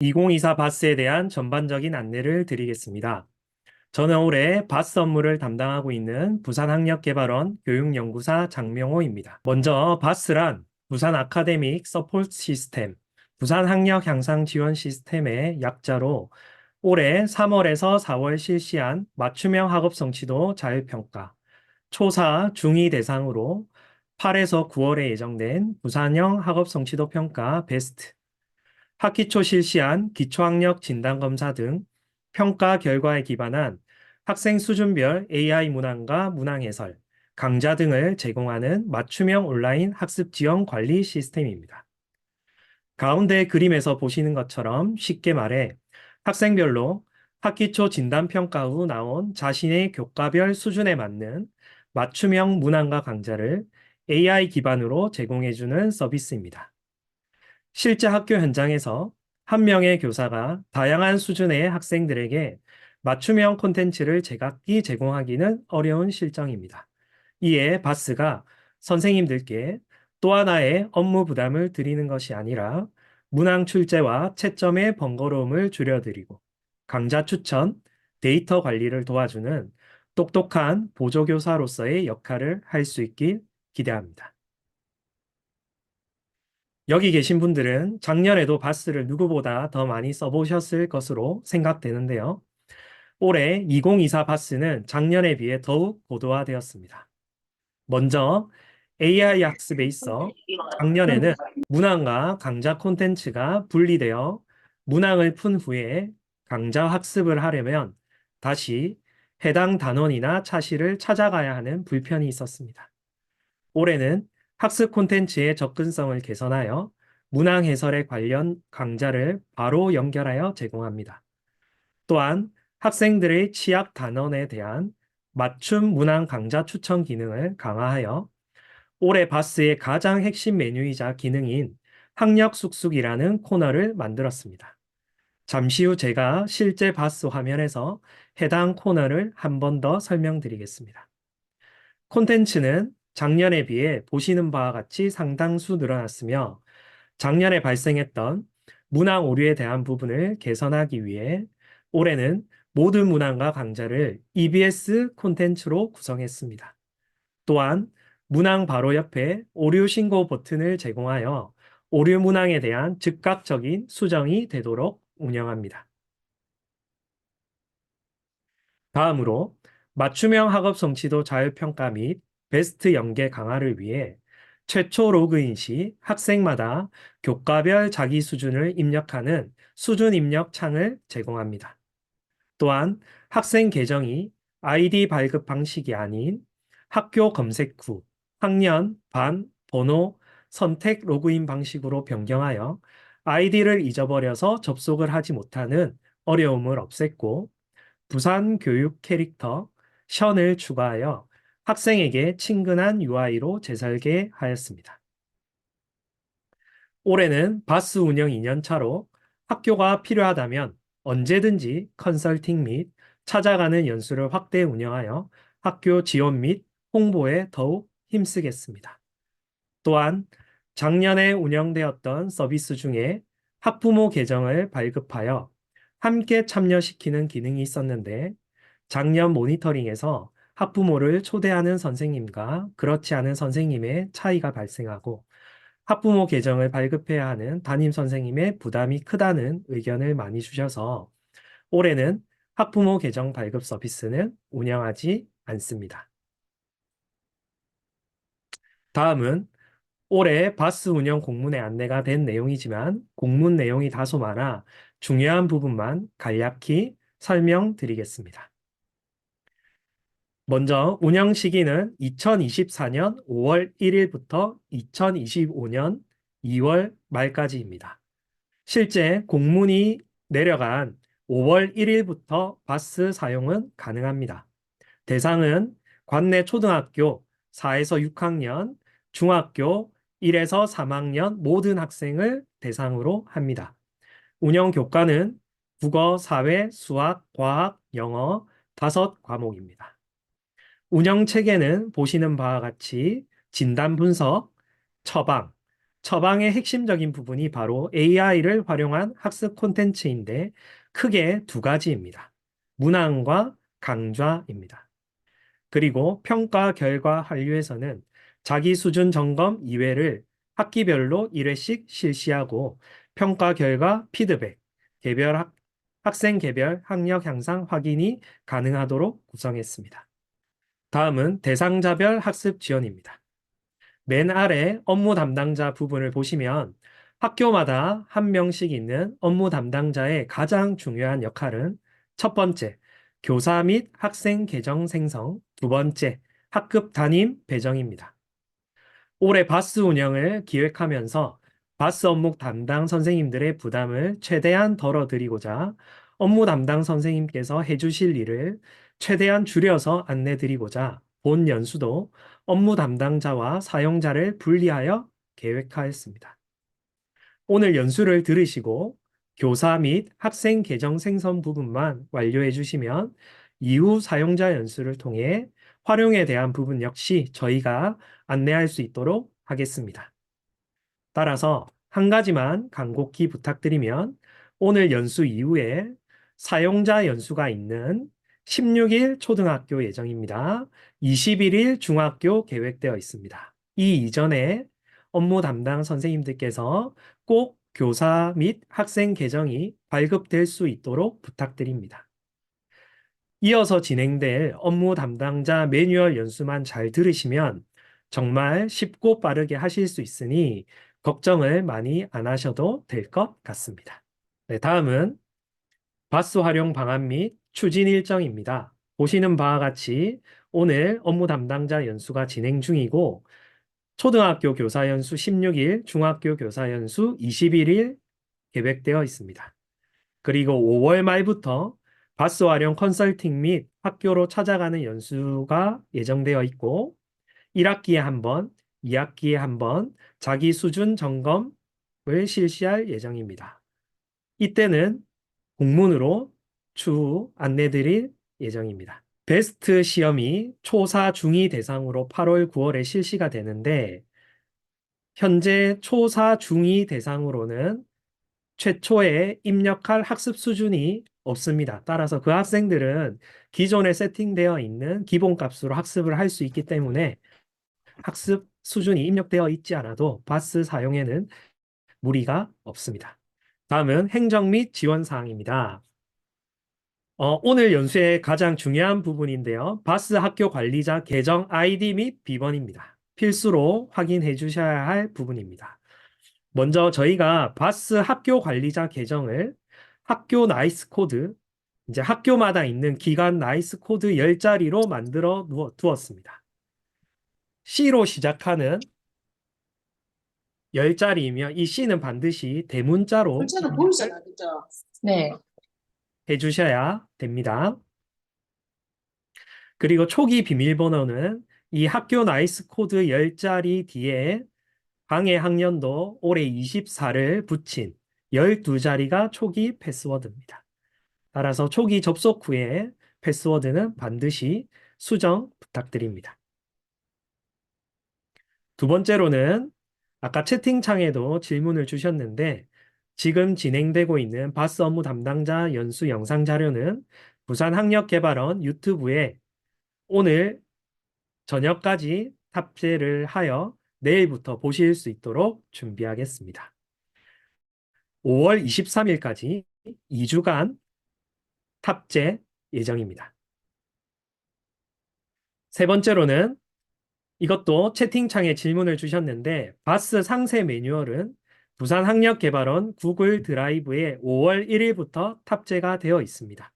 2024 바스에 대한 전반적인 안내를 드리겠습니다. 저는 올해 바스 업무를 담당하고 있는 부산학력개발원 교육연구사 장명호입니다. 먼저 바스란 부산 아카데믹 서포트 시스템, 부산 학력 향상 지원 시스템의 약자로 올해 3월에서 4월 실시한 맞춤형 학업 성취도 자율평가, 초사, 중2 대상으로 8에서 9월에 예정된 부산형 학업 성취도 평가 베스트, 학기 초 실시한 기초학력 진단검사 등 평가 결과에 기반한 학생 수준별 AI 문항과 문항 해설, 강좌 등을 제공하는 맞춤형 온라인 학습 지원 관리 시스템입니다. 가운데 그림에서 보시는 것처럼 쉽게 말해 학생별로 학기 초 진단평가 후 나온 자신의 교과별 수준에 맞는 맞춤형 문항과 강좌를 AI 기반으로 제공해주는 서비스입니다. 실제 학교 현장에서 한 명의 교사가 다양한 수준의 학생들에게 맞춤형 콘텐츠를 제각기 제공하기는 어려운 실정입니다. 이에 바스가 선생님들께 또 하나의 업무 부담을 드리는 것이 아니라 문항 출제와 채점의 번거로움을 줄여드리고 강좌 추천, 데이터 관리를 도와주는 똑똑한 보조교사로서의 역할을 할 수 있길 기대합니다. 여기 계신 분들은 작년에도 바스를 누구보다 더 많이 써보셨을 것으로 생각되는데요. 올해 2024 바스는 작년에 비해 더욱 고도화되었습니다. 먼저 AI 학습에 있어 작년에는 문항과 강좌 콘텐츠가 분리되어 문항을 푼 후에 강좌 학습을 하려면 다시 해당 단원이나 차시를 찾아가야 하는 불편이 있었습니다. 올해는 학습 콘텐츠의 접근성을 개선하여 문항 해설에 관련 강좌를 바로 연결하여 제공합니다. 또한 학생들의 취약 단원에 대한 맞춤 문항 강좌 추천 기능을 강화하여 올해 바스의 가장 핵심 메뉴이자 기능인 학력 쑥쑥이라는 코너를 만들었습니다. 잠시 후 제가 실제 바스 화면에서 해당 코너를 한 번 더 설명드리겠습니다. 콘텐츠는 작년에 비해 보시는 바와 같이 상당수 늘어났으며 작년에 발생했던 문항 오류에 대한 부분을 개선하기 위해 올해는 모든 문항과 강좌를 EBS 콘텐츠로 구성했습니다. 또한 문항 바로 옆에 오류 신고 버튼을 제공하여 오류 문항에 대한 즉각적인 수정이 되도록 운영합니다. 다음으로 맞춤형 학업 성취도 자율평가 및 베스트 연계 강화를 위해 최초 로그인 시 학생마다 교과별 자기 수준을 입력하는 수준 입력 창을 제공합니다. 또한 학생 계정이 아이디 발급 방식이 아닌 학교 검색 후 학년, 반, 번호, 선택 로그인 방식으로 변경하여 아이디를 잊어버려서 접속을 하지 못하는 어려움을 없앴고 부산 교육 캐릭터 션을 추가하여 학생에게 친근한 UI로 재설계하였습니다. 올해는 바스 운영 2년차로 학교가 필요하다면 언제든지 컨설팅 및 찾아가는 연수를 확대 운영하여 학교 지원 및 홍보에 더욱 힘쓰겠습니다. 또한 작년에 운영되었던 서비스 중에 학부모 계정을 발급하여 함께 참여시키는 기능이 있었는데 작년 모니터링에서 학부모를 초대하는 선생님과 그렇지 않은 선생님의 차이가 발생하고 학부모 계정을 발급해야 하는 담임 선생님의 부담이 크다는 의견을 많이 주셔서 올해는 학부모 계정 발급 서비스는 운영하지 않습니다. 다음은 올해 바스 운영 공문에 안내가 된 내용이지만 공문 내용이 다소 많아 중요한 부분만 간략히 설명드리겠습니다. 먼저 운영 시기는 2024년 5월 1일부터 2025년 2월 말까지입니다. 실제 공문이 내려간 5월 1일부터 바스 사용은 가능합니다. 대상은 관내 초등학교 4에서 6학년, 중학교 1에서 3학년 모든 학생을 대상으로 합니다. 운영 교과는 국어, 사회, 수학, 과학, 영어 5과목입니다. 운영 체계는 보시는 바와 같이 진단 분석, 처방, 처방의 핵심적인 부분이 바로 AI를 활용한 학습 콘텐츠인데 크게 두 가지입니다. 문항과 강좌입니다. 그리고 평가 결과 한류에서는 자기 수준 점검 2회를 학기별로 1회씩 실시하고 평가 결과 피드백, 학생 개별 학력 향상 확인이 가능하도록 구성했습니다. 다음은 대상자별 학습 지원입니다. 맨 아래 업무 담당자 부분을 보시면 학교마다 한 명씩 있는 업무 담당자의 가장 중요한 역할은 첫 번째, 교사 및 학생 계정 생성, 두 번째, 학급 담임 배정입니다. 올해 바스 운영을 기획하면서 바스 업무 담당 선생님들의 부담을 최대한 덜어드리고자 업무 담당 선생님께서 해주실 일을 최대한 줄여서 안내드리고자 본 연수도 업무 담당자와 사용자를 분리하여 계획하였습니다. 오늘 연수를 들으시고 교사 및 학생 계정 생성 부분만 완료해 주시면 이후 사용자 연수를 통해 활용에 대한 부분 역시 저희가 안내할 수 있도록 하겠습니다. 따라서 한 가지만 간곡히 부탁드리면 오늘 연수 이후에 사용자 연수가 있는 16일 초등학교 예정입니다. 21일 중학교 계획되어 있습니다. 이 이전에 업무 담당 선생님들께서 꼭 교사 및 학생 계정이 발급될 수 있도록 부탁드립니다. 이어서 진행될 업무 담당자 매뉴얼 연수만 잘 들으시면 정말 쉽고 빠르게 하실 수 있으니 걱정을 많이 안 하셔도 될 것 같습니다. 네, 다음은 바스 활용 방안 및 추진 일정입니다. 보시는 바와 같이 오늘 업무 담당자 연수가 진행 중이고 초등학교 교사 연수 16일, 중학교 교사 연수 21일 계획되어 있습니다. 그리고 5월 말부터 바스 활용 컨설팅 및 학교로 찾아가는 연수가 예정되어 있고 1학기에 한 번, 2학기에 한 번 자기 수준 점검을 실시할 예정입니다. 이때는 공문으로 추후 안내드릴 예정입니다. 베스트 시험이 초사 중2 대상으로 8월, 9월에 실시가 되는데 현재 초사 중2 대상으로는 최초에 입력할 학습 수준이 없습니다. 따라서 그 학생들은 기존에 세팅되어 있는 기본값으로 학습을 할 수 있기 때문에 학습 수준이 입력되어 있지 않아도 바스 사용에는 무리가 없습니다. 다음은 행정 및 지원 사항입니다. 오늘 연수의 가장 중요한 부분인데요. 바스 학교 관리자 계정 아이디 및 비번입니다. 필수로 확인해 주셔야 할 부분입니다. 먼저 저희가 바스 학교 관리자 계정을 학교 나이스 코드, 이제 학교마다 있는 기관 나이스 코드 10자리로 만들어 두었습니다. C로 시작하는 10자리이며 이 C는 반드시 대문자로 문자는 보이잖아, 그죠? 네. 해주셔야 됩니다. 그리고 초기 비밀번호는 이 학교 나이스 코드 10자리 뒤에 방해 학년도 올해 24를 붙인 12자리가 초기 패스워드입니다. 따라서 초기 접속 후에 패스워드는 반드시 수정 부탁드립니다. 두 번째로는 아까 채팅창에도 질문을 주셨는데 지금 진행되고 있는 바스 업무 담당자 연수 영상 자료는 부산학력개발원 유튜브에 오늘 저녁까지 탑재를 하여 내일부터 보실 수 있도록 준비하겠습니다. 5월 23일까지 2주간 탑재 예정입니다. 세 번째로는 이것도 채팅창에 질문을 주셨는데 바스 상세 매뉴얼은 부산학력개발원 구글 드라이브에 5월 1일부터 탑재가 되어 있습니다.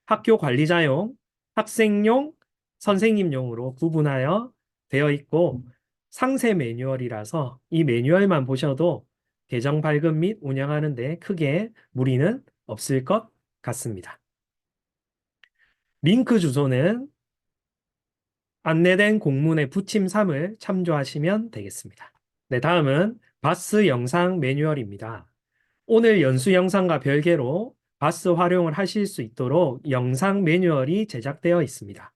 학교 관리자용, 학생용, 선생님용으로 구분하여 되어 있고 상세 매뉴얼이라서 이 매뉴얼만 보셔도 계정 발급 및 운영하는 데 크게 무리는 없을 것 같습니다. 링크 주소는 안내된 공문의 부침 3을 참조하시면 되겠습니다. 네, 다음은 바스 영상 매뉴얼입니다. 오늘 연수 영상과 별개로 바스 활용을 하실 수 있도록 영상 매뉴얼이 제작되어 있습니다.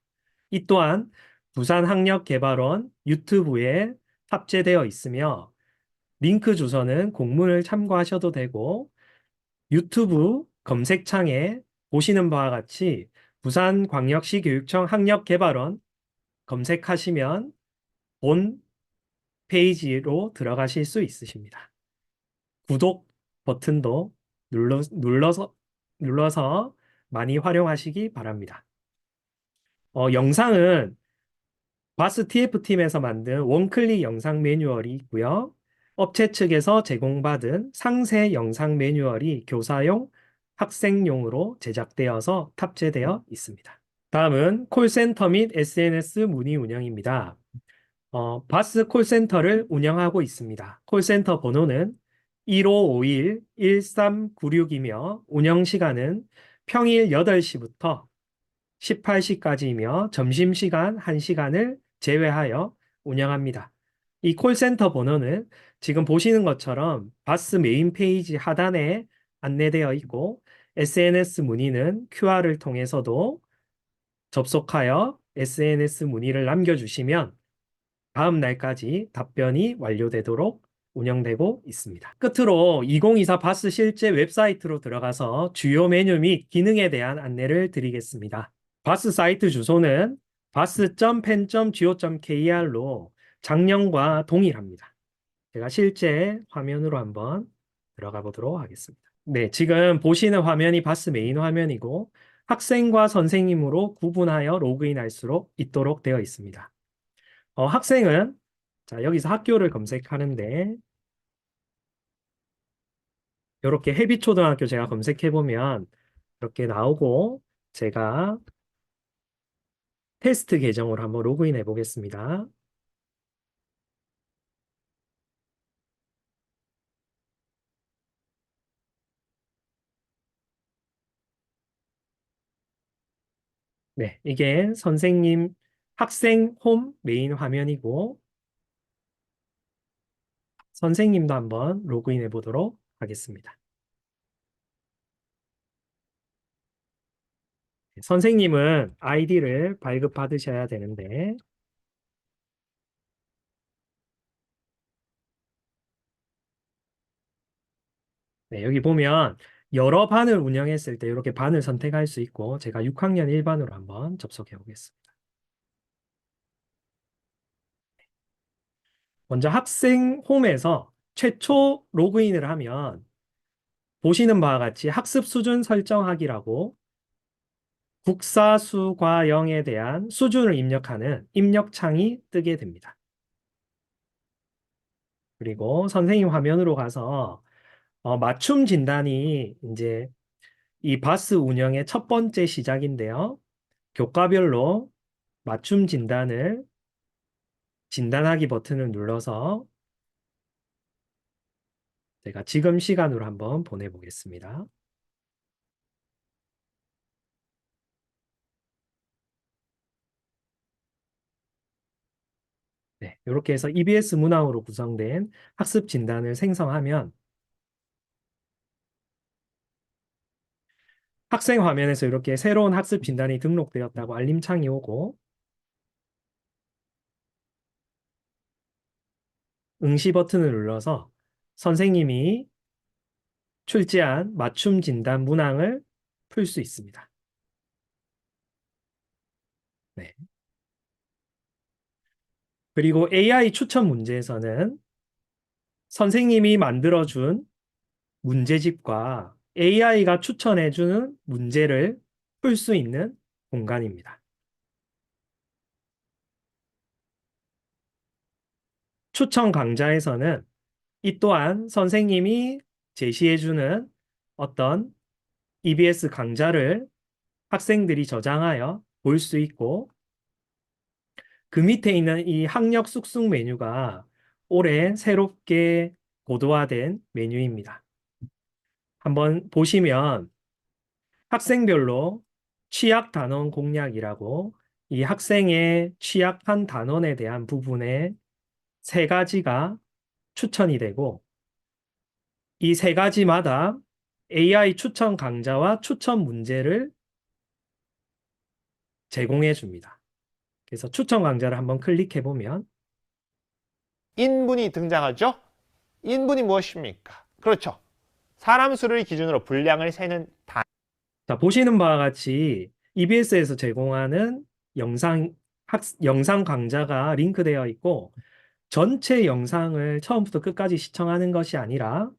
이 또한 부산학력개발원 유튜브에 탑재되어 있으며 링크 주소는 공문을 참고하셔도 되고 유튜브 검색창에 보시는 바와 같이 부산광역시 교육청 학력개발원 검색하시면 본 페이지로 들어가실 수 있으십니다. 구독 버튼도 눌러서 많이 활용하시기 바랍니다. 영상은 바스 TF팀에서 만든 원클릭 영상 매뉴얼이 있고요. 업체 측에서 제공받은 상세 영상 매뉴얼이 교사용, 학생용으로 제작되어서 탑재되어 있습니다. 다음은 콜센터 및 SNS 문의 운영입니다. 바스 콜센터를 운영하고 있습니다. 콜센터 번호는 1551-1396이며 운영 시간은 평일 8시부터 18시까지이며 점심시간 1시간을 제외하여 운영합니다. 이 콜센터 번호는 지금 보시는 것처럼 바스 메인 페이지 하단에 안내되어 있고 SNS 문의는 QR을 통해서도 접속하여 SNS 문의를 남겨주시면 다음 날까지 답변이 완료되도록 운영되고 있습니다. 끝으로 2024 바스 실제 웹사이트로 들어가서 주요 메뉴 및 기능에 대한 안내를 드리겠습니다. 바스 사이트 주소는 bass.pen.go.kr로 작년과 동일합니다. 제가 실제 화면으로 한번 들어가 보도록 하겠습니다. 네, 지금 보시는 화면이 바스 메인 화면이고 학생과 선생님으로 구분하여 로그인할 수 있도록 되어 있습니다. 학생은 자, 여기서 학교를 검색하는데 이렇게 해비초등학교 제가 검색해 보면 이렇게 나오고 제가 테스트 계정으로 한번 로그인해 보겠습니다. 네, 이게 선생님 학생 홈 메인 화면이고 선생님도 한번 로그인해 보도록 하겠습니다. 선생님은 아이디를 발급받으셔야 되는데 네, 여기 보면 여러 반을 운영했을 때 이렇게 반을 선택할 수 있고 제가 6학년 1반으로 한번 접속해 보겠습니다. 먼저 학생 홈에서 최초 로그인을 하면 보시는 바와 같이 학습 수준 설정하기라고 국사수과영에 대한 수준을 입력하는 입력창이 뜨게 됩니다. 그리고 선생님 화면으로 가서 맞춤 진단이 이제 이 바스 운영의 첫 번째 시작인데요. 교과별로 맞춤 진단을 진단하기 버튼을 눌러서 제가 지금 시간으로 한번 보내보겠습니다. 네, 이렇게 해서 EBS 문항으로 구성된 학습 진단을 생성하면 학생 화면에서 이렇게 새로운 학습 진단이 등록되었다고 알림창이 오고 응시 버튼을 눌러서 선생님이 출제한 맞춤 진단 문항을 풀 수 있습니다. 네. 그리고 AI 추천 문제에서는 선생님이 만들어준 문제집과 AI가 추천해주는 문제를 풀 수 있는 공간입니다. 추천 강좌에서는 이 또한 선생님이 제시해주는 어떤 EBS 강좌를 학생들이 저장하여 볼 수 있고 그 밑에 있는 이 학력 쑥쑥 메뉴가 올해 새롭게 고도화된 메뉴입니다. 한번 보시면 학생별로 취약 단원 공략이라고 이 학생의 취약한 단원에 대한 부분에 세 가지가 추천이 되고 이 세 가지마다 AI 추천 강좌와 추천 문제를 제공해 줍니다. 그래서 추천 강좌를 한번 클릭해 보면 인문이 등장하죠. 인분이 무엇입니까? 그렇죠. 사람 수를 기준으로 분량을 세는 자, 보시는 바와 같이 EBS에서 제공하는 영상 강좌가 링크되어 있고, 전체 영상을 처음부터 끝까지 시청하는 것이 아니라,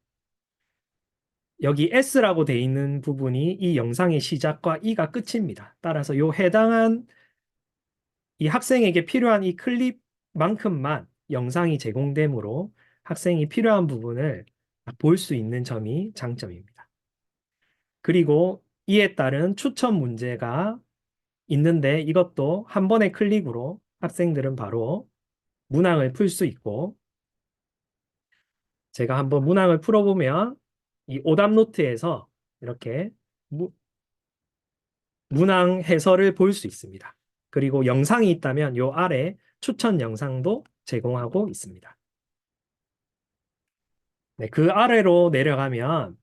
여기 S라고 돼 있는 부분이 이 영상의 시작과 E가 끝입니다. 따라서 요 해당한 이 학생에게 필요한 이 클립만큼만 영상이 제공되므로 학생이 필요한 부분을 볼 수 있는 점이 장점입니다. 그리고 이에 따른 추천 문제가 있는데 이것도 한 번의 클릭으로 학생들은 바로 문항을 풀 수 있고, 제가 한번 문항을 풀어보면 이 오답 노트에서 이렇게 문항 해설을 볼 수 있습니다. 그리고 영상이 있다면 요 아래 추천 영상도 제공하고 있습니다. 네, 그 아래로 내려가면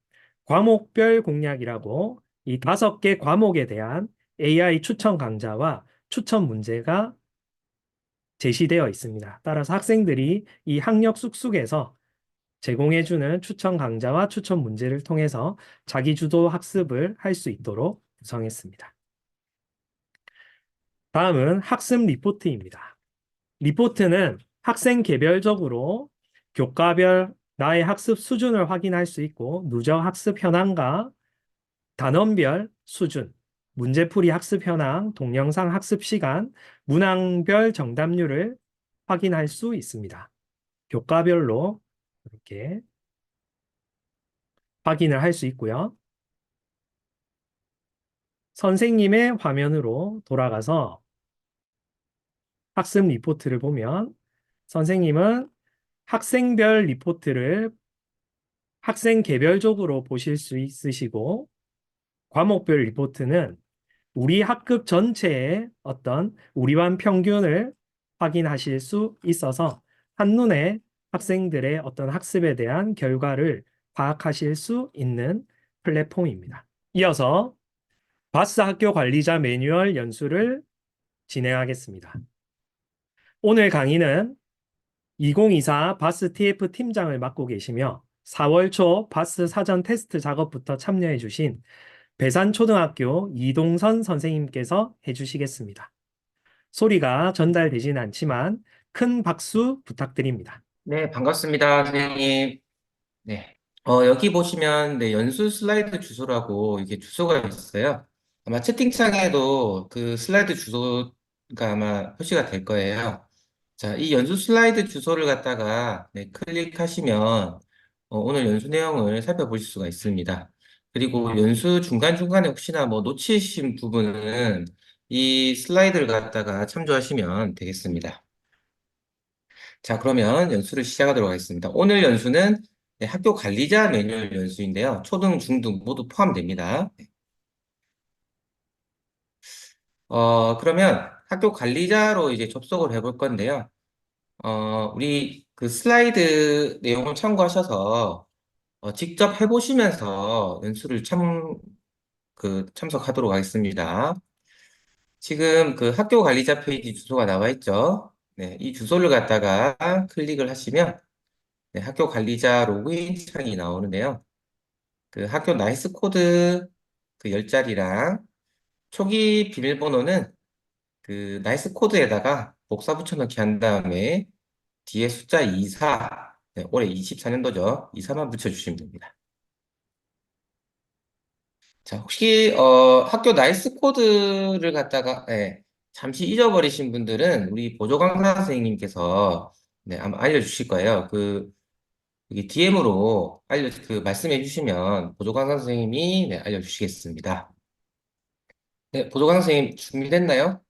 과목별 공략이라고 이 5개 과목에 대한 AI 추천 강좌와 추천 문제가 제시되어 있습니다. 따라서 학생들이 이 학력 쑥쑥에서 제공해주는 추천 강좌와 추천 문제를 통해서 자기주도 학습을 할 수 있도록 구성했습니다. 다음은 학습 리포트입니다. 리포트는 학생 개별적으로 교과별 나의 학습 수준을 확인할 수 있고, 누적 학습 현황과 단원별 수준, 문제풀이 학습 현황, 동영상 학습 시간, 문항별 정답률을 확인할 수 있습니다. 교과별로 이렇게 확인을 할 수 있고요. 선생님의 화면으로 돌아가서 학습 리포트를 보면 선생님은 학생별 리포트를 학생 개별적으로 보실 수 있으시고, 과목별 리포트는 우리 학급 전체의 어떤 우리 반 평균을 확인하실 수 있어서 한눈에 학생들의 어떤 학습에 대한 결과를 파악하실 수 있는 플랫폼입니다. 이어서 바스 학교 관리자 매뉴얼 연수를 진행하겠습니다. 오늘 강의는 2024 바스 TF 팀장을 맡고 계시며 4월 초 바스 사전 테스트 작업부터 참여해 주신 배산초등학교 이동선 선생님께서 해주시겠습니다. 소리가 전달되지는 않지만 큰 박수 부탁드립니다. 네, 반갑습니다, 선생님. 네. 여기 보시면, 네, 연수 슬라이드 주소라고 이게 주소가 있어요. 아마 채팅창에도 그 슬라이드 주소가 아마 표시가 될 거예요. 자, 이 연수 슬라이드 주소를 갖다가, 네, 클릭하시면, 오늘 연수 내용을 살펴보실 수가 있습니다. 그리고 연수 중간중간에 혹시나 뭐 놓치신 부분은 이 슬라이드를 갖다가 참조하시면 되겠습니다. 자, 그러면 연수를 시작하도록 하겠습니다. 오늘 연수는 네, 학교 관리자 매뉴얼 연수인데요. 초등, 중등 모두 포함됩니다. 그러면 학교 관리자로 이제 접속을 해볼 건데요. 우리 그 슬라이드 내용을 참고하셔서 직접 해보시면서 연수를 참석하도록 하겠습니다. 지금 그 학교 관리자 페이지 주소가 나와 있죠. 네, 이 주소를 갖다가 클릭을 하시면 네, 학교 관리자 로그인 창이 나오는데요. 그 학교 나이스 코드 그 10자리랑 초기 비밀번호는 그 나이스 코드에다가 복사 붙여넣기 한 다음에 뒤에 숫자 24, 네, 올해 24년도죠. 24만 붙여주시면 됩니다. 자, 혹시 학교 나이스 코드를 갖다가 잠시 잊어버리신 분들은 우리 보조 강사 선생님께서 네, 아마 알려주실 거예요. 여기 DM으로 말씀해 주시면 보조강사 선생님이 네, 알려주시겠습니다. 네, 보조강사 선생님 준비됐나요?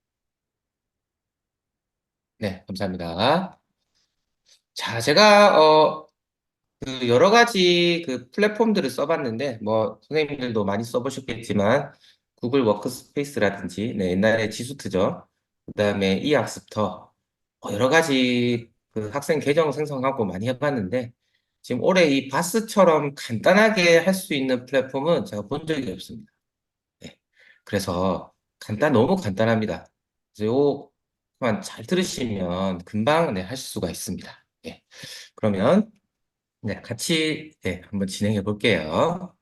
네, 감사합니다. 자, 제가 그 여러 가지 그 플랫폼들을 써봤는데 뭐 선생님들도 많이 써보셨겠지만 구글 워크스페이스라든지 네, 옛날에 지수트죠. 그다음에 이학습터 여러 가지 그 학생 계정 생성하고 많이 해봤는데 지금 올해 이 바스처럼 간단하게 할 수 있는 플랫폼은 제가 본 적이 없습니다. 네. 그래서 너무 간단합니다. 그래서 요만 잘 들으시면 금방 네, 하실 수가 있습니다. 예. 그러면 네, 같이 한번 진행해 볼게요.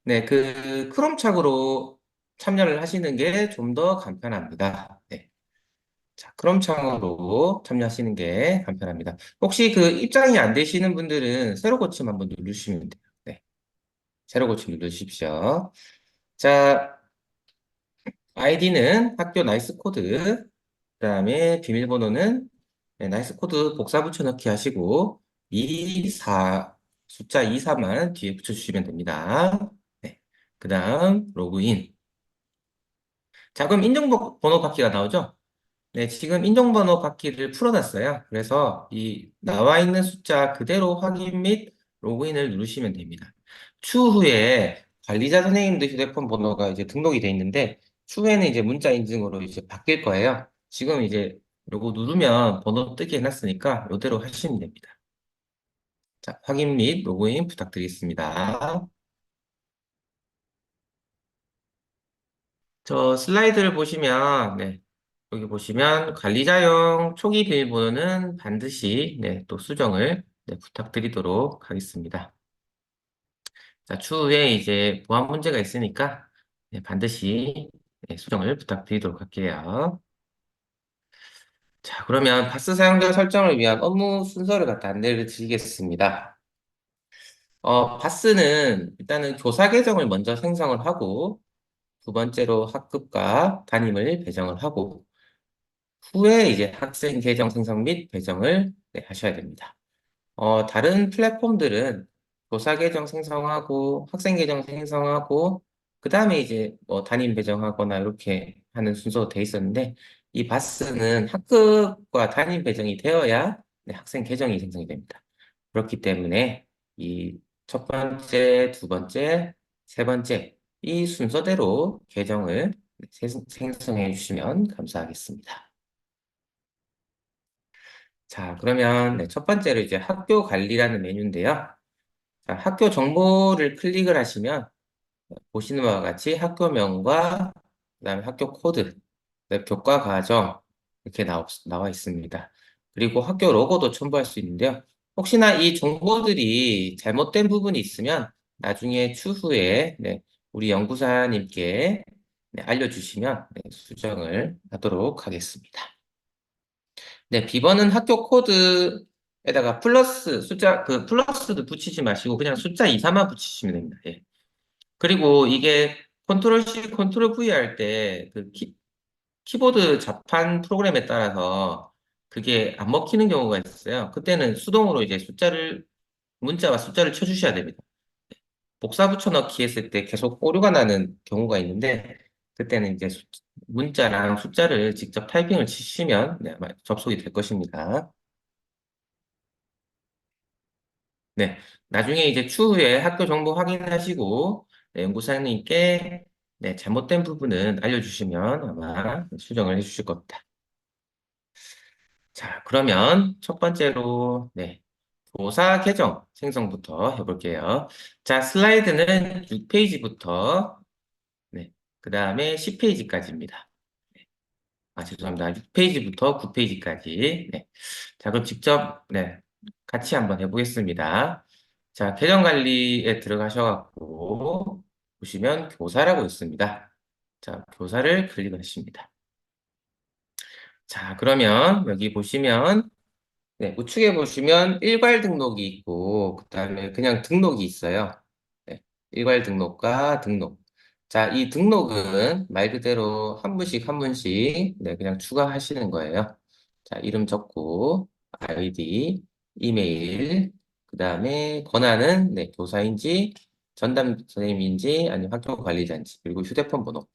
네, 그 크롬 창으로 참여를 하시는 게 좀 더 간편합니다. 네. 자, 크롬 창으로 참여하시는 게 간편합니다. 혹시 그 입장이 안 되시는 분들은 새로 고침 한번 누르시면 돼요. 네, 새로 고침 누르십시오. 자, 아이디는 학교 나이스 코드, 그다음에 비밀번호는 나이스 코드 복사 붙여넣기 하시고 24 숫자 24만 뒤에 붙여주시면 됩니다. 네. 그다음 로그인. 자, 그럼 인증번호 받기가 나오죠? 네, 지금 인증번호 받기를 풀어놨어요. 그래서 이 나와 있는 숫자 그대로 확인 및 로그인을 누르시면 됩니다. 추후에 관리자 선생님들 휴대폰 번호가 이제 등록이 돼 있는데 추후에는 이제 문자 인증으로 이제 바뀔 거예요. 지금 이제 요거 누르면 번호 뜨게 해놨으니까 이대로 하시면 됩니다. 자, 확인 및 로그인 부탁드리겠습니다. 저 슬라이드를 보시면, 네, 여기 보시면 관리자용 초기 비밀번호는 반드시 또 수정을 부탁드리도록 하겠습니다. 자, 추후에 이제 보안 문제가 있으니까 반드시 수정을 부탁드리도록 할게요. 자, 그러면 바스 사용자 설정을 위한 업무 순서를 갖다 안내를 드리겠습니다. 바스는 일단은 교사 계정을 먼저 생성을 하고 두 번째로 학급과 담임을 배정을 하고 후에 이제 학생 계정 생성 및 배정을 하셔야 됩니다. 다른 플랫폼들은 교사 계정 생성하고 학생 계정 생성하고 그 다음에 이제 뭐 담임 배정하거나 이렇게 하는 순서로 돼 있었는데 이 바스는 학급과 담임 배정이 되어야 학생 계정이 생성이 됩니다. 그렇기 때문에 이 첫 번째, 두 번째, 세 번째 이 순서대로 계정을 생성해 주시면 감사하겠습니다. 자, 그러면 첫 번째로 이제 학교 관리라는 메뉴인데요. 자, 학교 정보를 클릭을 하시면 보시는 바와 같이 학교명과 그다음에 학교 코드, 그다음에 교과 과정 이렇게 나와 있습니다. 그리고 학교 로고도 첨부할 수 있는데요. 혹시나 이 정보들이 잘못된 부분이 있으면 나중에 추후에 우리 연구사님께 알려주시면 수정을 하도록 하겠습니다. 네, 비번은 학교 코드에다가 플러스 숫자 그 플러스도 붙이지 마시고 그냥 숫자 2, 3만 붙이시면 됩니다. 예. 그리고 이게 컨트롤 C, 컨트롤 V 할 때 그 키보드 자판 프로그램에 따라서 그게 안 먹히는 경우가 있어요. 그때는 수동으로 이제 문자와 숫자를 쳐주셔야 됩니다. 복사 붙여넣기 했을 때 계속 오류가 나는 경우가 있는데 그때는 이제 문자랑 숫자를 직접 타이핑을 치시면 아마 접속이 될 것입니다. 네. 나중에 이제 추후에 학교 정보 확인하시고 연구사님께 잘못된 부분은 알려주시면 아마 수정을 해주실 겁니다. 자, 그러면 첫 번째로 교사 계정 생성부터 해볼게요. 자, 슬라이드는 6페이지부터 그 다음에 10페이지까지입니다. 아, 죄송합니다. 6페이지부터 9페이지까지. 네. 자, 그럼 직접, 같이 한번 해보겠습니다. 자, 계정 관리에 들어가셔갖고, 보시면 교사라고 있습니다. 자, 교사를 클릭하십니다. 자, 그러면 여기 보시면, 우측에 보시면 일괄 등록이 있고, 그 다음에 그냥 등록이 있어요. 일괄 등록과 등록. 자, 이 등록은 말 그대로 한 분씩 한 분씩 그냥 추가하시는 거예요. 자, 이름 적고 아이디, 이메일, 그 다음에 권한은 교사인지 전담 선생님인지 아니면 학교 관리자인지 그리고 휴대폰 번호.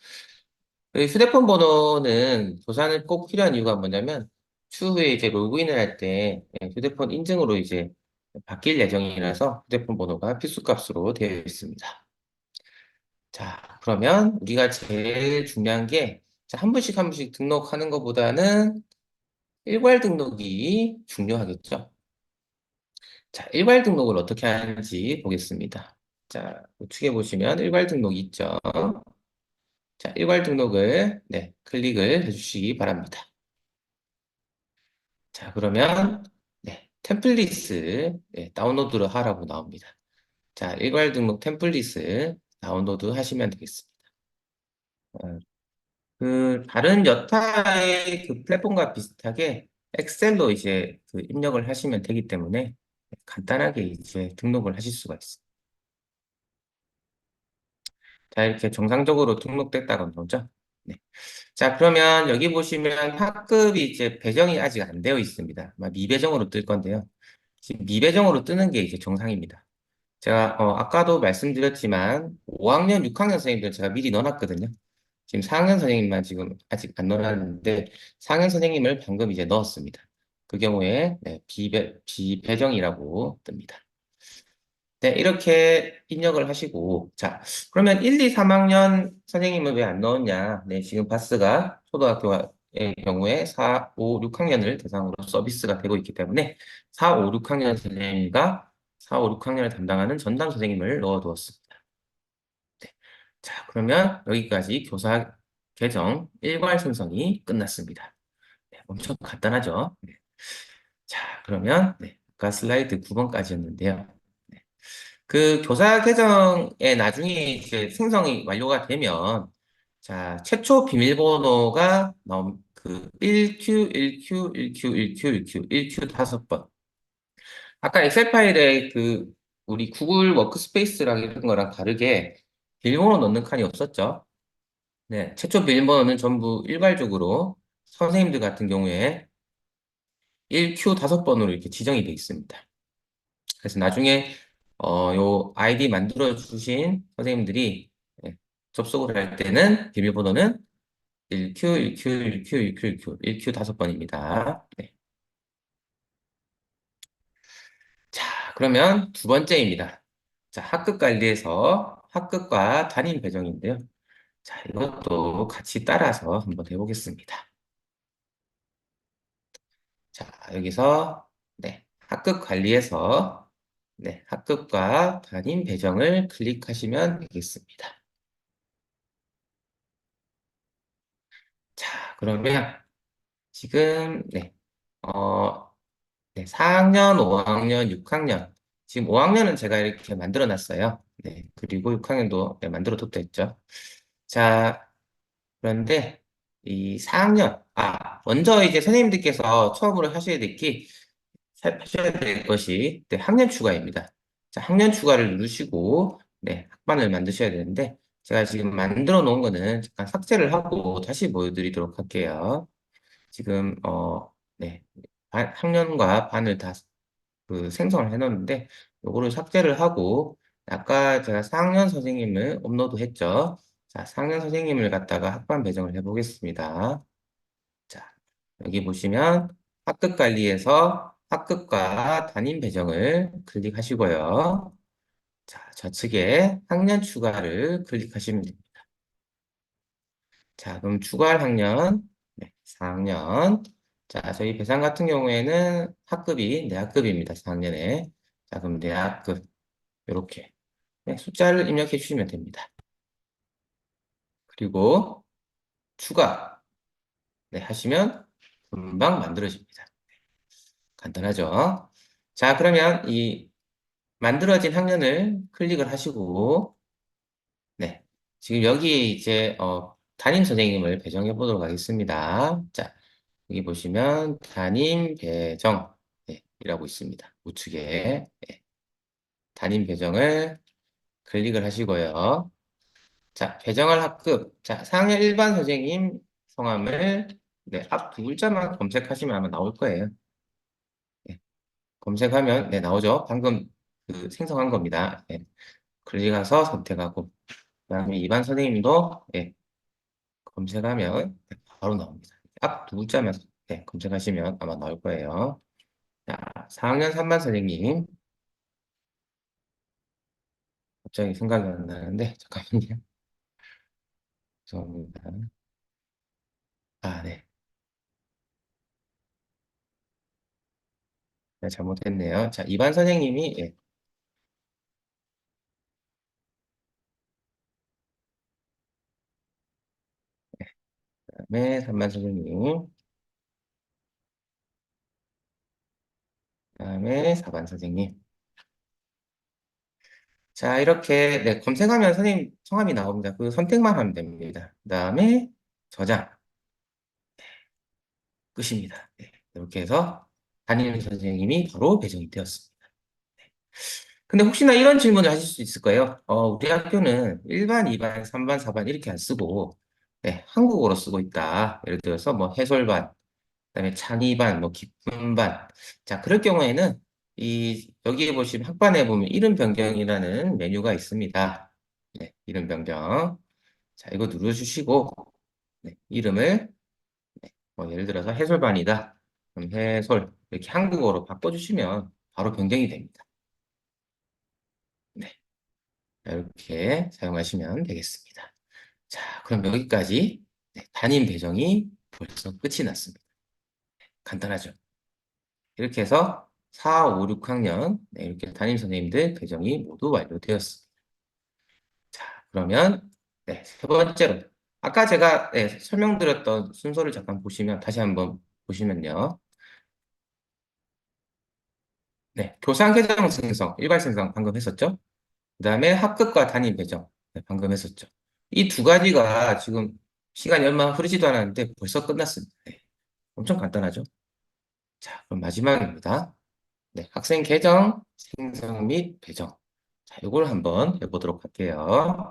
그 휴대폰 번호는 교사는 꼭 필요한 이유가 뭐냐면 추후에 이제 로그인을 할 때 휴대폰 인증으로 이제 바뀔 예정이라서 휴대폰 번호가 필수값으로 되어 있습니다. 자, 그러면 우리가 제일 중요한 게, 자, 한 분씩 한 분씩 등록하는 것보다는 일괄 등록이 중요하겠죠. 자, 일괄 등록을 어떻게 하는지 보겠습니다. 자, 우측에 보시면 일괄 등록 있죠. 자, 일괄 등록을, 클릭을 해주시기 바랍니다. 자, 그러면, 템플릿을 다운로드를 하라고 나옵니다. 자, 일괄 등록 템플릿을 다운로드 하시면 되겠습니다. 어, 그 다른 여타의 그 플랫폼과 비슷하게 엑셀로 이제 그 입력을 하시면 되기 때문에 간단하게 이제 등록을 하실 수가 있습니다. 자, 이렇게 정상적으로 등록됐다고 나오죠? 네. 자, 그러면 여기 보시면 학급이 이제 배정이 아직 안 되어 있습니다. 아마 미배정으로 뜰 건데요. 지금 미배정으로 뜨는 게 이제 정상입니다. 제가 아까도 말씀드렸지만 5학년, 6학년 선생님들 제가 미리 넣어놨거든요. 지금 4학년 선생님만 지금 아직 안 넣어놨는데 4학년 선생님을 방금 이제 넣었습니다. 그 경우에 비배정이라고 뜹니다. 네, 이렇게 입력을 하시고, 자, 그러면 1, 2, 3학년 선생님은 왜 안 넣었냐? 네, 지금 바스가 초등학교의 경우에 4, 5, 6학년을 대상으로 서비스가 되고 있기 때문에 4, 5, 6학년 선생님과 4, 5, 6학년을 담당하는 전담 선생님을 넣어두었습니다. 네. 자, 그러면 여기까지 교사 계정 일괄 생성이 끝났습니다. 네, 엄청 간단하죠? 네. 자, 그러면 아까 슬라이드 9번까지였는데요. 그 교사 계정에 나중에 이제 생성이 완료가 되면 자, 최초 비밀번호가 나온 그 1Q, 1Q, 1Q, 1Q, 1Q, 1Q 5번. 아까 엑셀 파일에 그 우리 구글 워크스페이스랑 이런 거랑 다르게 비밀번호 넣는 칸이 없었죠. 네, 최초 비밀번호는 전부 일괄적으로 선생님들 같은 경우에 1Q 5번으로 이렇게 지정이 되어 있습니다. 그래서 나중에 요 아이디 만들어 주신 선생님들이 접속을 할 때는 비밀번호는 1Q, 1Q, 1Q, 1Q, 1Q, 1Q 5번입니다. 네. 자, 그러면 두 번째입니다. 자, 학급 관리에서 학급과 담임 배정인데요. 자, 이것도 같이 따라서 한번 해보겠습니다. 자, 여기서 학급 관리에서 학급과 담임 배정을 클릭하시면 되겠습니다. 자, 그러면 지금 어, 4학년, 5학년, 6학년 지금 5학년은 제가 이렇게 만들어 놨어요. 네, 그리고 6학년도 만들어 뒀다 했죠. 자, 그런데 이 4학년 먼저 이제 선생님들께서 처음으로 하셔야 될 것이 학년 추가입니다. 자, 학년 추가를 누르시고 학반을 만드셔야 되는데 제가 지금 만들어 놓은 거는 잠깐 삭제를 하고 다시 보여드리도록 할게요. 지금 학년과 반을 다 그 생성을 해놓는데 요거를 삭제를 하고 아까 제가 4학년 선생님을 업로드 했죠. 자, 4학년 선생님을 갖다가 학반 배정을 해보겠습니다. 자, 여기 보시면 학급 관리에서 학급과 담임 배정을 클릭하시고요. 자, 좌측에 학년 추가를 클릭하시면 됩니다. 자, 그럼 추가할 학년 4학년. 자, 저희 배상 같은 경우에는 학급이 내학급입니다. 4학년에. 자, 그럼 내학급 이렇게 숫자를 입력해 주시면 됩니다. 그리고 추가 하시면 금방 만들어집니다. 간단하죠? 자, 그러면 이 만들어진 학년을 클릭을 하시고 지금 여기 이제 담임 선생님을 배정해 보도록 하겠습니다. 자, 여기 보시면 담임 배정 이라고 있습니다. 우측에 담임 배정을 클릭을 하시고요. 자, 배정할 학급. 자, 4학년 일반 선생님 성함을 앞 두 글자만 검색하시면 아마 나올 거예요. 검색하면 나오죠. 방금 그 생성한 겁니다. 클릭해서 선택하고 그다음에 일반 선생님도 검색하면 바로 나옵니다. 앞 두 글자만 검색하시면 아마 나올 거예요. 자, 4학년 3반 선생님 갑자기 생각이 안 나는데 잠깐만요. 죄송합니다. 네. 네, 잘못했네요. 자, 2반 선생님이 그다음에 3반 선생님 그다음에 4반 선생님. 자, 이렇게 네, 검색하면 선생님 성함이 나옵니다. 그 선택만 하면 됩니다. 그다음에 저장. 끝입니다. 네, 이렇게 해서 담임 선생님이 바로 배정이 되었습니다. 근데 혹시나 이런 질문을 하실 수 있을 거예요. 우리 학교는 1반, 2반, 3반, 4반 이렇게 안 쓰고 네, 한국어로 쓰고 있다. 예를 들어서 뭐 해솔반, 그다음에 창의반, 뭐 기품반. 자, 그럴 경우에는 여기에 보시면 학반에 보면 이름 변경이라는 메뉴가 있습니다. 네, 이름 변경. 자, 이거 눌러주시고 네, 이름을 뭐 예를 들어서 해솔반이다. 그럼 해솔 이렇게 한국어로 바꿔주시면 바로 변경이 됩니다. 네, 이렇게 사용하시면 되겠습니다. 자, 그럼 여기까지 네, 담임 배정이 벌써 끝이 났습니다. 간단하죠? 이렇게 해서 4, 5, 6학년 네, 이렇게 담임 선생님들 배정이 모두 완료되었습니다. 자, 그러면 네, 세 번째로 아까 제가 네, 설명드렸던 순서를 잠깐 보시면 다시 한번 보시면요. 네, 교상 계정 생성, 일괄 생성 방금 했었죠? 그 다음에 합격과 단임 배정 네, 방금 했었죠. 이 두 가지가 지금 시간이 얼마 흐르지도 않았는데 벌써 끝났습니다. 네, 엄청 간단하죠? 자, 그럼 마지막입니다. 네, 학생 계정 생성 및 배정. 자, 이걸 한번 해보도록 할게요.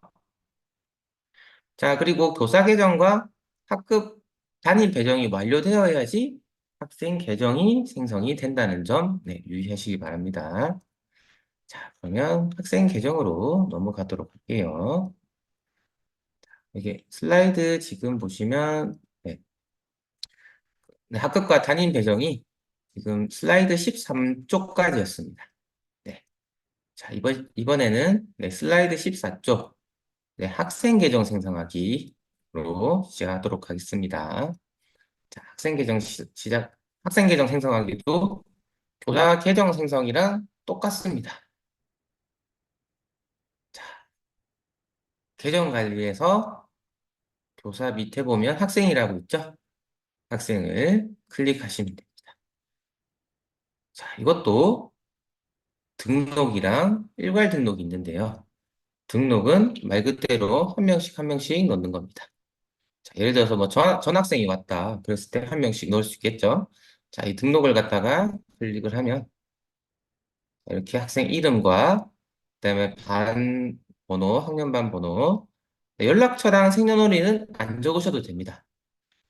자, 그리고 교사 계정과 학급 단임 배정이 완료되어야지 학생 계정이 생성이 된다는 점 네, 유의하시기 바랍니다. 자, 그러면 학생 계정으로 넘어가도록 할게요. 이게 슬라이드 지금 보시면 네, 네, 학급과 단임 배정이 지금 슬라이드 13쪽까지였습니다. 네. 자, 이번에는 네, 슬라이드 14쪽 네, 학생 계정 생성하기로 시작하도록 하겠습니다. 자, 학생 계정 시작, 학생 계정 생성하기도 교사 계정 생성이랑 똑같습니다. 자, 계정 관리에서 교사 밑에 보면 학생이라고 있죠? 학생을 클릭하시면 됩니다. 자, 이것도 등록이랑 일괄 등록이 있는데요. 등록은 말 그대로 한 명씩 한 명씩 넣는 겁니다. 자, 예를 들어서 뭐 전학생이 왔다. 그랬을 때 한 명씩 넣을 수 있겠죠. 자, 이 등록을 갖다가 클릭을 하면 이렇게 학생 이름과 그다음에 반 번호, 학년반 번호, 네, 연락처랑 생년월일은 안 적으셔도 됩니다.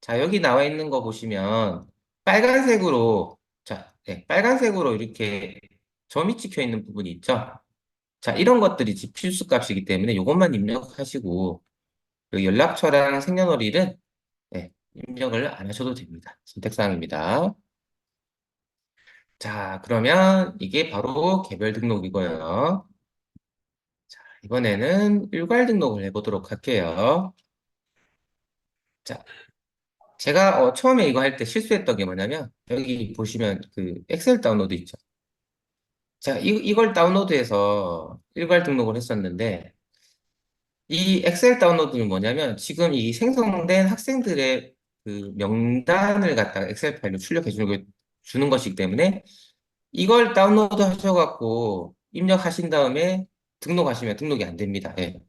자, 여기 나와 있는 거 보시면 빨간색으로 자, 네, 빨간색으로 이렇게 점이 찍혀 있는 부분이 있죠. 자, 이런 것들이 필수 값이기 때문에 이것만 입력하시고 그 연락처랑 생년월일은 네, 입력을 안 하셔도 됩니다. 선택사항입니다. 자, 그러면 이게 바로 개별 등록이고요. 자, 이번에는 일괄 등록을 해보도록 할게요. 자, 제가 처음에 이거 할 때 실수했던 게 뭐냐면 여기 보시면 그 엑셀 다운로드 있죠. 자, 이걸 다운로드해서 일괄 등록을 했었는데 이 엑셀 다운로드는 뭐냐면 지금 이 생성된 학생들의 그 명단을 갖다가 엑셀 파일로 출력해 주는 것이기 때문에 이걸 다운로드 하셔갖고 입력하신 다음에 등록하시면 등록이 안 됩니다. 예.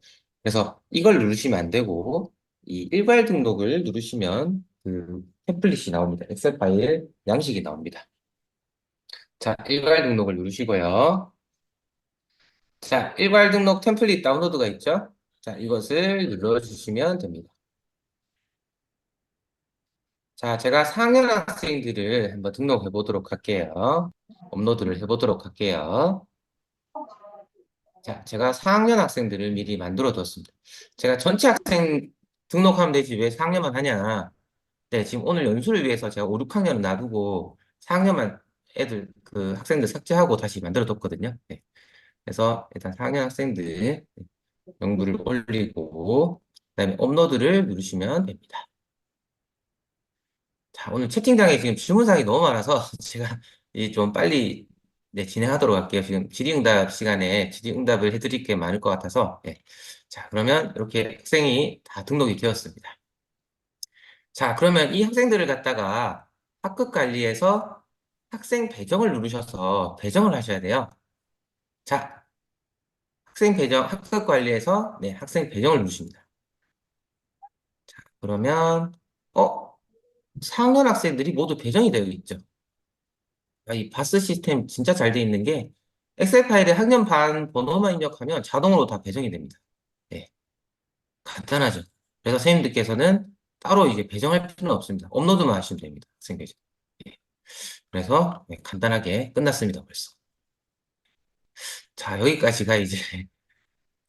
그래서 이걸 누르시면 안 되고 이 일괄 등록을 누르시면 그 템플릿이 나옵니다. 엑셀 파일 양식이 나옵니다. 자, 일괄 등록을 누르시고요. 자, 일괄 등록 템플릿 다운로드가 있죠? 자, 이것을 눌러주시면 됩니다. 자, 제가 4학년 학생들을 한번 등록해 보도록 할게요. 업로드를 해보도록 할게요. 자, 제가 4학년 학생들을 미리 만들어 뒀습니다. 제가 전체 학생 등록하면 되지 왜 4학년만 하냐. 네, 지금 오늘 연수를 위해서 제가 5, 6학년은 놔두고 4학년만 그 학생들 삭제하고 다시 만들어 뒀거든요. 네. 그래서 일단 4학년 학생들 명부를 올리고 그다음에 업로드를 누르시면 됩니다. 자, 오늘 채팅창에 지금 질문사항이 너무 많아서 제가 좀 빨리 네, 진행하도록 할게요. 지금 질의응답 시간에 질의응답을 해드릴 게 많을 것 같아서 네. 자, 그러면 이렇게 학생이 다 등록이 되었습니다. 자, 그러면 이 학생들을 갖다가 학급 관리에서 학생 배정을 누르셔서 배정을 하셔야 돼요. 자, 학생 배정, 학급 관리에서 네, 학생 배정을 누르십니다. 그러면, 어, 4학년 학생들이 모두 배정이 되어 있죠. 이 바스 시스템 진짜 잘 되어 있는 게 엑셀 파일에 학년 반 번호만 입력하면 자동으로 다 배정이 됩니다. 네, 간단하죠. 그래서 선생님들께서는 따로 이제 배정할 필요는 없습니다. 업로드만 하시면 됩니다. 학생 배정. 예. 그래서 네, 간단하게 끝났습니다. 벌써. 자, 여기까지가 이제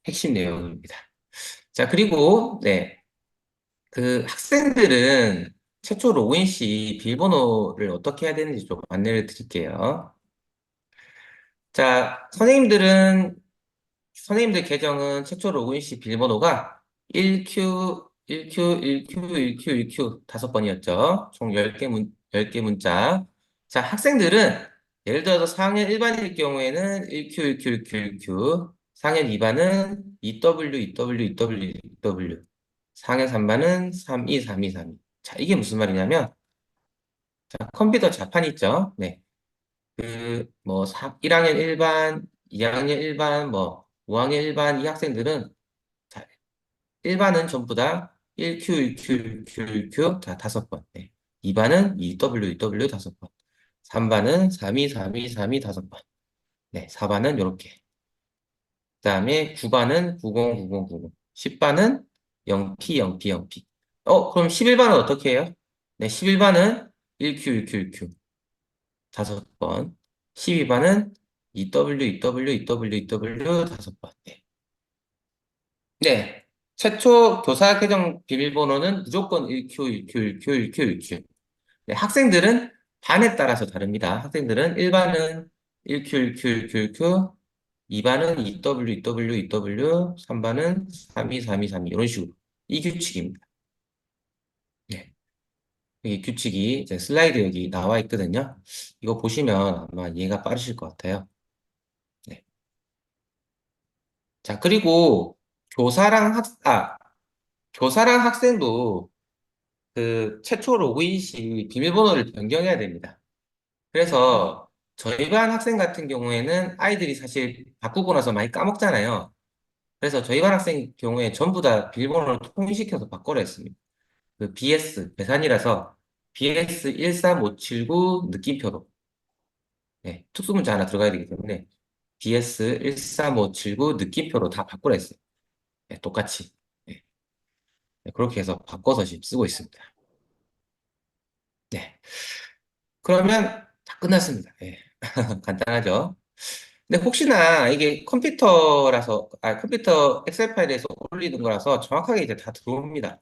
핵심 내용입니다. 자, 그리고 네, 그 학생들은 최초 로그인 시 비밀번호를 어떻게 해야 되는지 좀 안내를 드릴게요. 자, 선생님들 계정은 최초 로그인 시 비밀번호가 1Q, 1Q, 1Q, 1Q, 1Q 5번이었죠. 총 10개 문자. 자, 학생들은 예를 들어서 4학년 1반일 경우에는 1Q, 1Q, 1Q, 1Q. 4학년 2반은 2W, 2W, 2W, 2W. 4학년 3반은 32, 32, 32. 자, 이게 무슨 말이냐면, 자, 컴퓨터 자판 있죠? 네. 1학년 1반, 2학년 1반, 5학년 1반 이 학생들은 자, 1반은 전부 다 1Q, 1Q, 1Q, 1Q 자, 5번. 네. 2반은 2W, 2W 5번. 3반은 32, 32, 32 5번. 네, 4반은 이렇게. 그다음에 9반은 90, 90, 90. 10반은 0P, 0P, 0P. 그럼 11반은 어떻게 해요? 네, 11반은 1Q, 1Q, 1Q. 5번. 12반은 EW, EW, EW, EW 5번. 네. 네. 최초 교사 계정 비밀번호는 무조건 1Q, 1Q, 1Q, 1Q, 1Q. 네, 학생들은 반에 따라서 다릅니다. 학생들은 1반은 1Q, 1Q, 1Q, 1Q, 2반은 EW, EW, EW, 3반은 32, 32, 32 이런 식으로. 이 규칙입니다. 네. 이 규칙이 이제 슬라이드 여기 나와 있거든요. 이거 보시면 아마 이해가 빠르실 것 같아요. 네. 자, 그리고 교사랑 학생도 그 최초 로그인 시 비밀번호를 변경해야 됩니다. 그래서 저희 반 학생 같은 경우에는 아이들이 사실 바꾸고 나서 많이 까먹잖아요. 그래서 저희 반 학생 경우에 전부 다 비밀번호를 통일시켜서 바꾸라 했습니다. 그 BS, 배산이라서 BS 13579 느낌표로. 네, 특수문자 하나 들어가야 되기 때문에 BS 13579 느낌표로 다 바꾸라 했어요. 네, 똑같이. 네, 네, 그렇게 해서 바꿔서 지금 쓰고 있습니다. 네. 그러면 다 끝났습니다. 예. 간단하죠? 근데 혹시나 이게 컴퓨터 엑셀 파일에서 올리는 거라서 정확하게 이제 다 들어옵니다.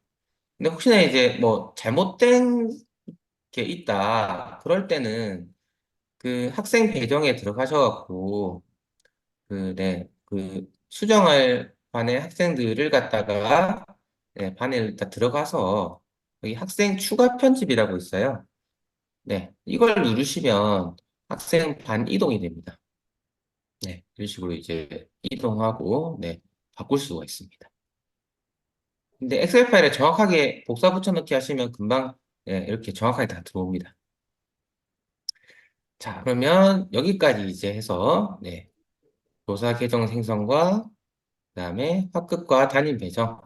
근데 혹시나 이제 뭐 잘못된 게 있다. 그럴 때는 그 학생 배정에 들어가셔갖고 그 수정할 반의 학생들을 갖다가 네, 반에 일단 들어가서 여기 학생 추가 편집이라고 있어요. 네, 이걸 누르시면 학생 반 이동이 됩니다. 네, 이런 식으로 이제 이동하고, 네, 바꿀 수가 있습니다. 근데 엑셀 파일에 정확하게 복사 붙여넣기 하시면 금방, 네, 이렇게 정확하게 다 들어옵니다. 자, 그러면 여기까지 이제 해서, 네, 교사 계정 생성과, 그 다음에 학급과 담임 배정,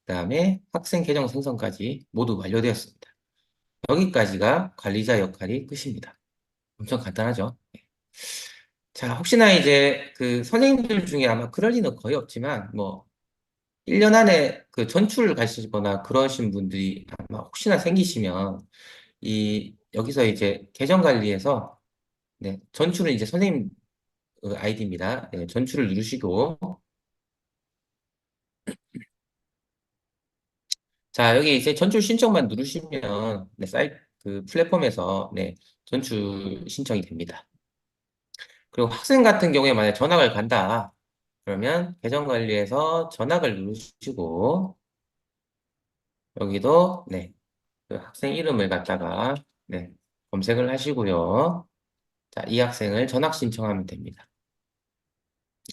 그 다음에 학생 계정 생성까지 모두 완료되었습니다. 여기까지가 관리자 역할이 끝입니다. 엄청 간단하죠? 네. 자, 혹시나 이제 그 선생님들 중에 아마 그럴 리는 거의 없지만, 1년 안에 그 전출 가시거나 그러신 분들이 아마 혹시나 생기시면, 여기서 이제 계정 관리에서, 네, 전출은 이제 선생님 아이디입니다. 네, 전출을 누르시고, 자, 여기 이제 전출 신청만 누르시면, 네, 그 플랫폼에서, 네, 전출 신청이 됩니다. 그리고 학생 같은 경우에 만약 전학을 간다. 그러면 계정 관리에서 전학을 누르시고, 여기도, 네, 그 학생 이름을 갖다가, 네, 검색을 하시고요. 자, 이 학생을 전학 신청하면 됩니다.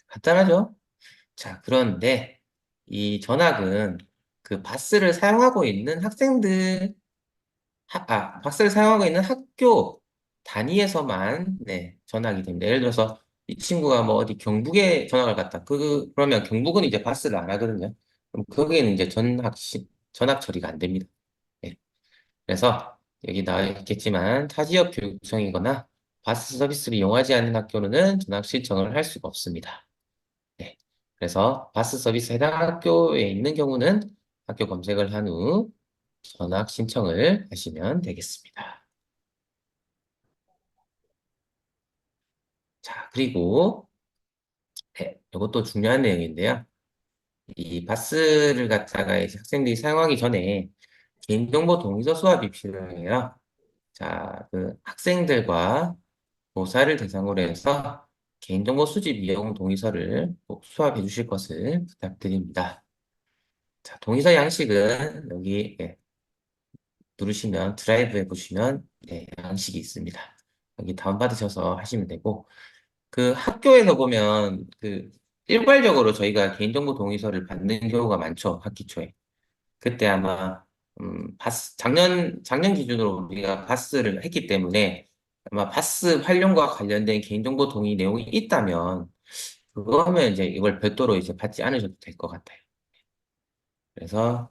간단하죠? 자, 그런데 이 전학은 그 바스를 사용하고 있는 바스를 사용하고 있는 학교 단위에서만 전학이 됩니다. 예를 들어서 이 친구가 뭐 어디 경북에 전학을 갔다. 그러면 경북은 이제 바스를 안 하거든요. 그럼 거기에는 이제 전학 처리가 안 됩니다. 예. 그래서 여기 나와 있겠지만 타 지역 교육청이거나 바스 서비스를 이용하지 않는 학교는 전학 신청을 할 수가 없습니다. 네. 그래서 바스 서비스 해당 학교에 있는 경우는 학교 검색을 한 후 전학 신청을 하시면 되겠습니다. 자, 그리고 이것도 중요한 내용인데요. 이 바스를 갖다가 이제 학생들이 사용하기 전에 개인정보 동의서 수합이 필요해요. 자, 그 학생들과 교사를 대상으로 해서 개인정보 수집 이용 동의서를 꼭 수합해 주실 것을 부탁드립니다. 자, 동의서 양식은 여기 누르시면 드라이브에 보시면 양식이 있습니다. 여기 다운받으셔서 하시면 되고 그 학교에서 보면 그 일괄적으로 저희가 개인정보 동의서를 받는 경우가 많죠. 학기 초에. 그때 아마 작년 기준으로 우리가 바스를 했기 때문에 아마 바스 활용과 관련된 개인정보 동의 내용이 있다면 그거 하면 이제 이걸 별도로 이제 받지 않으셔도 될 것 같아요. 그래서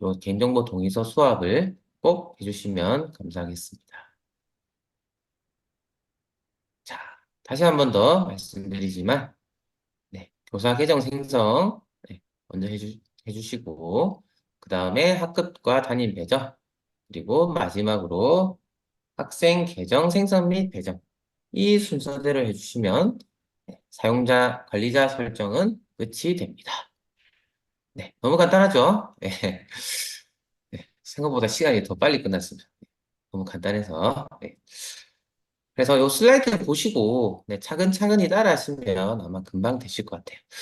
요 개인정보 동의서 수합을 꼭 해주시면 감사하겠습니다. 자, 다시 한 번 더 말씀드리지만 교사 계정 생성 먼저 해주시고 그 다음에 학급과 담임 배정 그리고 마지막으로 학생 계정 생성 및 배정 이 순서대로 해주시면 사용자 관리자 설정은 끝이 됩니다. 너무 간단하죠? 생각보다 시간이 더 빨리 끝났습니다. 너무 간단해서 그래서 이 슬라이드 보시고 차근차근히 따라 하시면 아마 금방 되실 것 같아요.